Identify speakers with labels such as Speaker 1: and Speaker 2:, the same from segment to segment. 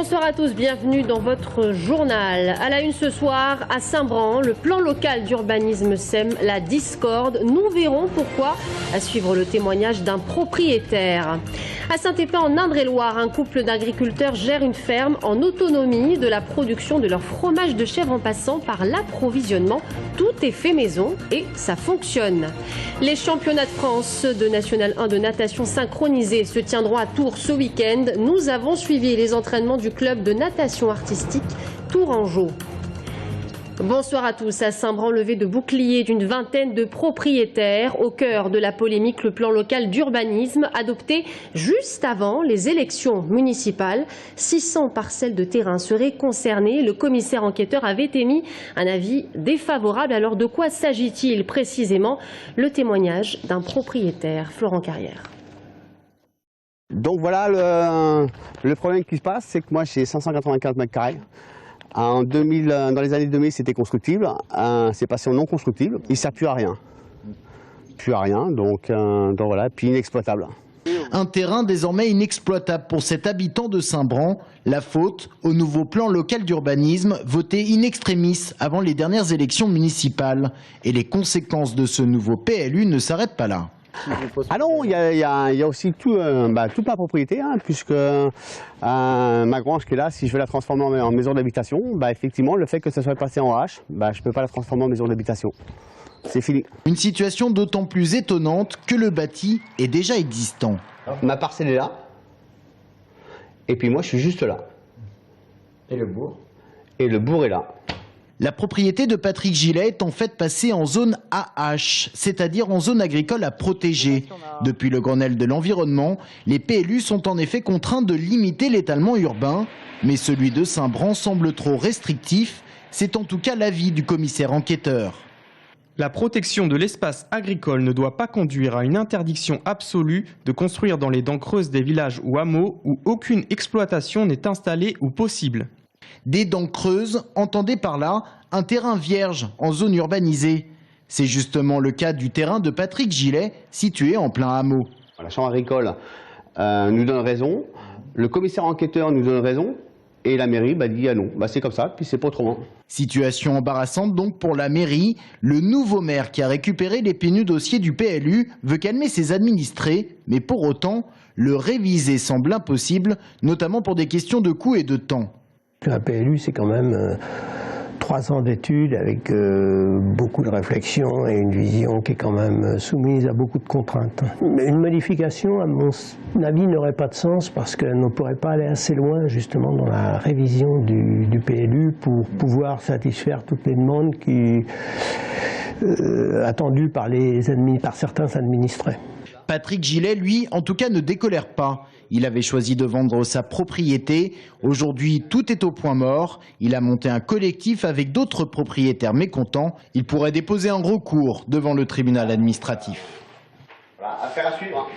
Speaker 1: Bonsoir à tous, bienvenue dans votre journal. À la une ce soir, à Saint-Bran, le plan local d'urbanisme sème la discorde. Nous verrons pourquoi, à suivre le témoignage d'un propriétaire. À Saint-Épin, en Indre-et-Loire, un couple d'agriculteurs gère une ferme en autonomie, de la production de leur fromage de chèvre en passant par l'approvisionnement. Tout est fait maison et ça fonctionne. Les championnats de France de National 1 de natation synchronisée se tiendront à Tours ce week-end. Nous avons suivi les entraînements du club de natation artistique Tourangeau. Bonsoir à tous. À Saint-Bran, levé de boucliers d'une vingtaine de propriétaires. Au cœur de la polémique, le plan local d'urbanisme adopté juste avant les élections municipales. 600 parcelles de terrain seraient concernées. Le commissaire enquêteur avait émis un avis défavorable. Alors de quoi s'agit-il précisément? Le témoignage d'un propriétaire, Florent Carrière.
Speaker 2: Donc voilà, le problème qui se passe, c'est que moi j'ai 584 mètres carrés. Dans les années 2000, c'était constructible. C'est passé en non constructible. Il ne sert plus à rien. Plus à rien, donc voilà, puis inexploitable.
Speaker 3: Un terrain désormais inexploitable pour cet habitant de Saint-Bran. La faute au nouveau plan local d'urbanisme voté in extremis avant les dernières élections municipales. Et les conséquences de ce nouveau PLU ne s'arrêtent pas là.
Speaker 2: Ah non, il y a aussi toute ma propriété, hein, puisque ma grange qui est là, si je veux la transformer en maison d'habitation, effectivement, le fait que ça soit passé en H, je ne peux pas la transformer en maison d'habitation. C'est fini.
Speaker 3: Une situation d'autant plus étonnante que le bâti est déjà existant.
Speaker 2: Ma parcelle est là, et puis moi je suis juste là.
Speaker 4: Et le bourg?
Speaker 2: Et le bourg est là.
Speaker 3: La propriété de Patrick Gillet est en fait passée en zone AH, c'est-à-dire en zone agricole à protéger. Depuis le Grenelle de l'environnement, les PLU sont en effet contraints de limiter l'étalement urbain. Mais celui de Saint-Bran semble trop restrictif. C'est en tout cas l'avis du commissaire enquêteur.
Speaker 5: La protection de l'espace agricole ne doit pas conduire à une interdiction absolue de construire dans les dents creuses des villages ou hameaux où aucune exploitation n'est installée ou possible.
Speaker 3: Des dents creuses, entendez par là un terrain vierge en zone urbanisée. C'est justement le cas du terrain de Patrick Gillet, situé en plein hameau.
Speaker 2: La chambre agricole nous donne raison, le commissaire enquêteur nous donne raison, et la mairie dit ah non, c'est comme ça, puis c'est pas autrement.
Speaker 3: Situation embarrassante donc pour la mairie. Le nouveau maire qui a récupéré l'épineux dossier du PLU veut calmer ses administrés, mais pour autant, le réviser semble impossible, notamment pour des questions de coût et de temps.
Speaker 6: Un PLU, c'est quand même 3 ans d'études avec beaucoup de réflexion et une vision qui est quand même soumise à beaucoup de contraintes. Une modification, à mon avis, n'aurait pas de sens parce qu'elle ne pourrait pas aller assez loin justement dans la révision du PLU pour pouvoir satisfaire toutes les demandes attendues par certains administrés.
Speaker 3: Patrick Gillet, lui, en tout cas, ne décolère pas. Il avait choisi de vendre sa propriété. Aujourd'hui, tout est au point mort. Il a monté un collectif avec d'autres propriétaires mécontents. Il pourrait déposer un recours devant le tribunal administratif.
Speaker 2: Voilà, affaire à suivre.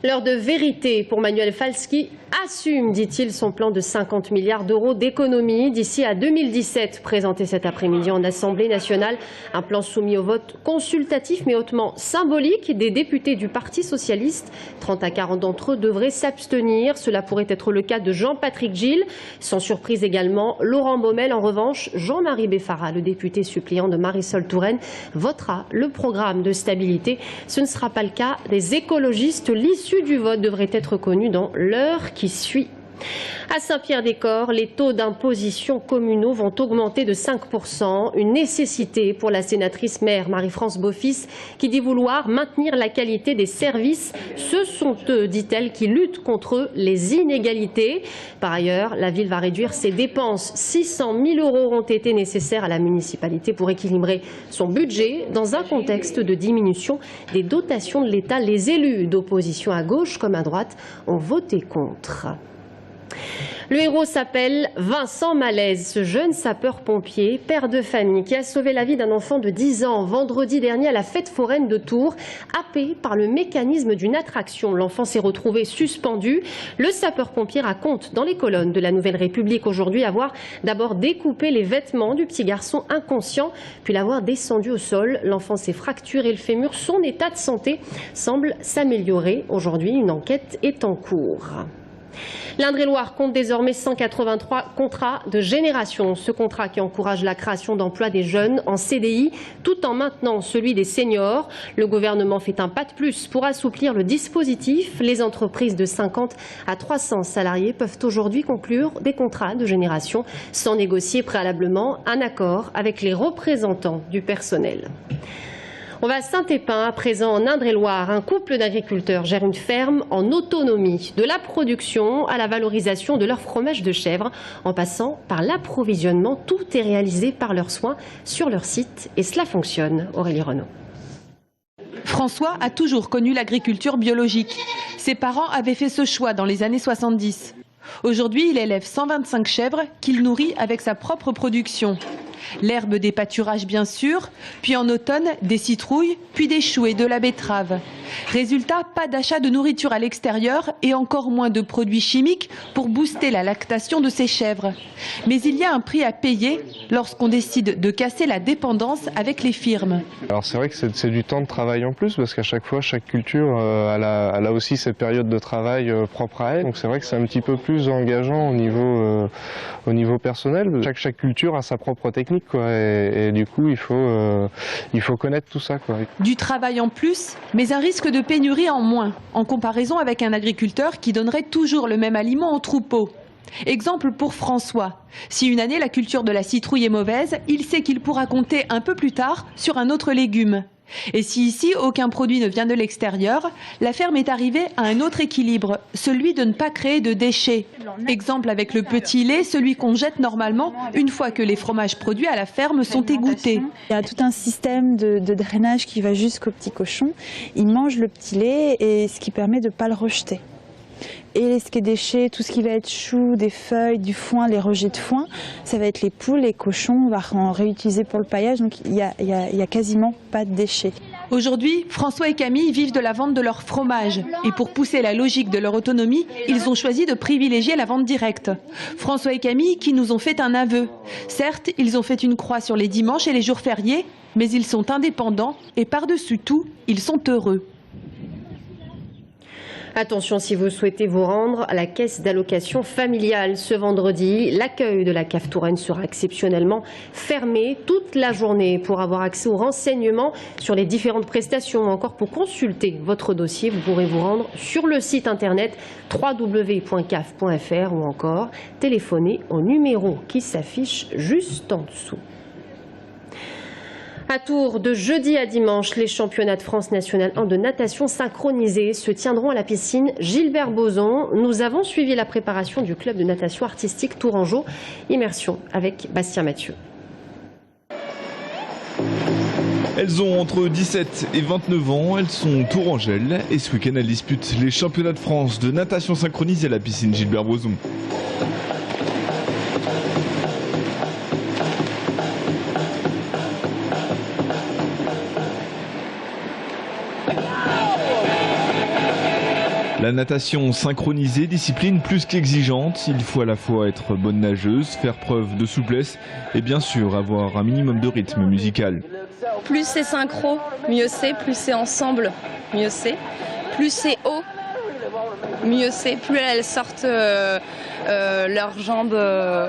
Speaker 1: L'heure de vérité pour Manuel Falski assume, dit-il, son plan de 50 milliards d'euros d'économie d'ici à 2017, présenté cet après-midi en Assemblée nationale. Un plan soumis au vote consultatif mais hautement symbolique des députés du Parti socialiste. 30 à 40 d'entre eux devraient s'abstenir. Cela pourrait être le cas de Jean-Patrick Gille. Sans surprise également, Laurent Baumel. En revanche, Jean-Marie Beffara, le député suppléant de Marisol Touraine, votera le programme de stabilité. Ce ne sera pas le cas des écologistes. L'issue du vote devrait être connue dans l'heure qui suit. À Saint-Pierre-des-Corps, les taux d'imposition communaux vont augmenter de 5%. Une nécessité pour la sénatrice maire Marie-France Beaufils qui dit vouloir maintenir la qualité des services. Ce sont eux, dit-elle, qui luttent contre les inégalités. Par ailleurs, la ville va réduire ses dépenses. 600 000 € ont été nécessaires à la municipalité pour équilibrer son budget dans un contexte de diminution des dotations de l'État. Les élus d'opposition à gauche comme à droite ont voté contre. Le héros s'appelle Vincent Malaise, ce jeune sapeur-pompier, père de famille, qui a sauvé la vie d'un enfant de 10 ans vendredi dernier à la fête foraine de Tours. Happé par le mécanisme d'une attraction, l'enfant s'est retrouvé suspendu. Le sapeur-pompier raconte dans les colonnes de la Nouvelle République aujourd'hui avoir d'abord découpé les vêtements du petit garçon inconscient, puis l'avoir descendu au sol. L'enfant s'est fracturé le fémur. Son état de santé semble s'améliorer. Aujourd'hui, une enquête est en cours. L'Indre-et-Loire compte désormais 183 contrats de génération. Ce contrat qui encourage la création d'emplois des jeunes en CDI tout en maintenant celui des seniors. Le gouvernement fait un pas de plus pour assouplir le dispositif. Les entreprises de 50 à 300 salariés peuvent aujourd'hui conclure des contrats de génération sans négocier préalablement un accord avec les représentants du personnel. On va à Saint-Épin, à présent en Indre-et-Loire. Un couple d'agriculteurs gère une ferme en autonomie. De la production à la valorisation de leur fromage de chèvre, en passant par l'approvisionnement, tout est réalisé par leurs soins sur leur site. Et cela fonctionne. Aurélie Renaud.
Speaker 7: François a toujours connu l'agriculture biologique. Ses parents avaient fait ce choix dans les années 70. Aujourd'hui, il élève 125 chèvres qu'il nourrit avec sa propre production. L'herbe des pâturages bien sûr, puis en automne des citrouilles, puis des choux et de la betterave. Résultat, pas d'achat de nourriture à l'extérieur et encore moins de produits chimiques pour booster la lactation de ces chèvres. Mais il y a un prix à payer lorsqu'on décide de casser la dépendance avec les firmes.
Speaker 8: Alors c'est vrai que c'est du temps de travail en plus parce qu'à chaque fois, chaque culture elle a aussi cette période de travail propre à elle. Donc c'est vrai que c'est un petit peu plus engageant au niveau personnel. Chaque culture a sa propre technique, quoi, et du coup il faut connaître tout ça, quoi.
Speaker 7: Du travail en plus, mais un risque de pénurie en moins, en comparaison avec un agriculteur qui donnerait toujours le même aliment en troupeau. Exemple pour François. Si une année la culture de la citrouille est mauvaise, il sait qu'il pourra compter un peu plus tard sur un autre légume. Et si ici aucun produit ne vient de l'extérieur, la ferme est arrivée à un autre équilibre, celui de ne pas créer de déchets. Exemple avec le petit lait, celui qu'on jette normalement une fois que les fromages produits à la ferme sont égouttés.
Speaker 9: Il y a tout un système de drainage qui va jusqu'au petit cochon. Il mange le petit lait et ce qui permet de ne pas le rejeter. Et ce qui est déchets, tout ce qui va être choux, des feuilles, du foin, les rejets de foin, ça va être les poules, les cochons, on va en réutiliser pour le paillage, donc il y a quasiment pas de déchets.
Speaker 7: Aujourd'hui, François et Camille vivent de la vente de leur fromage. Et pour pousser la logique de leur autonomie, ils ont choisi de privilégier la vente directe. François et Camille qui nous ont fait un aveu. Certes, ils ont fait une croix sur les dimanches et les jours fériés, mais ils sont indépendants et par-dessus tout, ils sont heureux.
Speaker 1: Attention si vous souhaitez vous rendre à la caisse d'allocation familiale ce vendredi. L'accueil de la CAF Touraine sera exceptionnellement fermé toute la journée. Pour avoir accès aux renseignements sur les différentes prestations ou encore pour consulter votre dossier, vous pourrez vous rendre sur le site internet www.caf.fr ou encore téléphoner au numéro qui s'affiche juste en dessous. À Tours, de jeudi à dimanche, les championnats de France nationale 1 de natation synchronisée se tiendront à la piscine Gilbert Bozon. Nous avons suivi la préparation du club de natation artistique Tourangeau. Immersion avec Bastien Mathieu.
Speaker 10: Elles ont entre 17 et 29 ans, elles sont tourangelles et ce week-end elles disputent les championnats de France de natation synchronisée à la piscine Gilbert Bozon. La natation synchronisée, discipline plus qu'exigeante. Il faut à la fois être bonne nageuse, faire preuve de souplesse et bien sûr avoir un minimum de rythme musical.
Speaker 11: Plus c'est synchro, mieux c'est. Plus c'est ensemble, mieux c'est. Plus c'est haut, mieux c'est. Plus elles sortent leurs jambes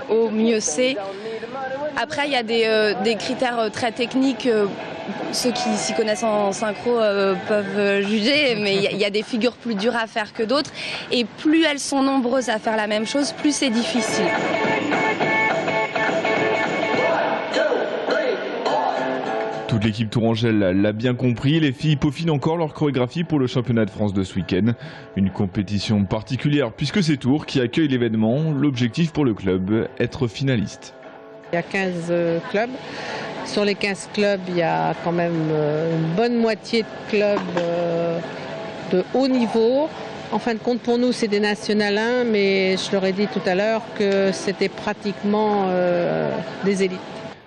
Speaker 11: haut, mieux c'est. Après, il y a des critères très techniques. Ceux qui s'y connaissent en synchro peuvent juger, mais il y a des figures plus dures à faire que d'autres. Et plus elles sont nombreuses à faire la même chose, plus c'est difficile.
Speaker 10: Toute l'équipe tourangelle l'a bien compris, les filles peaufinent encore leur chorégraphie pour le championnat de France de ce week-end. Une compétition particulière puisque c'est Tours qui accueille l'événement. L'objectif pour le club, être finaliste.
Speaker 12: Il y a 15 clubs. Sur les 15 clubs, il y a quand même une bonne moitié de clubs de haut niveau. En fin de compte, pour nous, c'est des nationales 1, mais je leur ai dit tout à l'heure que c'était pratiquement des élites.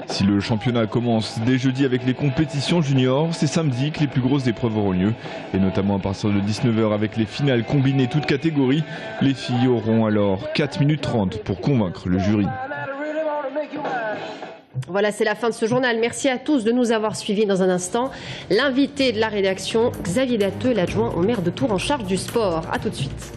Speaker 10: Si le championnat commence dès jeudi avec les compétitions juniors, c'est samedi que les plus grosses épreuves auront lieu. Et notamment à partir de 19 h avec les finales combinées toutes catégories. Les filles auront alors 4 minutes 30 pour convaincre le jury.
Speaker 1: Voilà, c'est la fin de ce journal. Merci à tous de nous avoir suivis. Dans un instant, l'invité de la rédaction, Xavier Datteux, l'adjoint au maire de Tours en charge du sport. A tout de suite.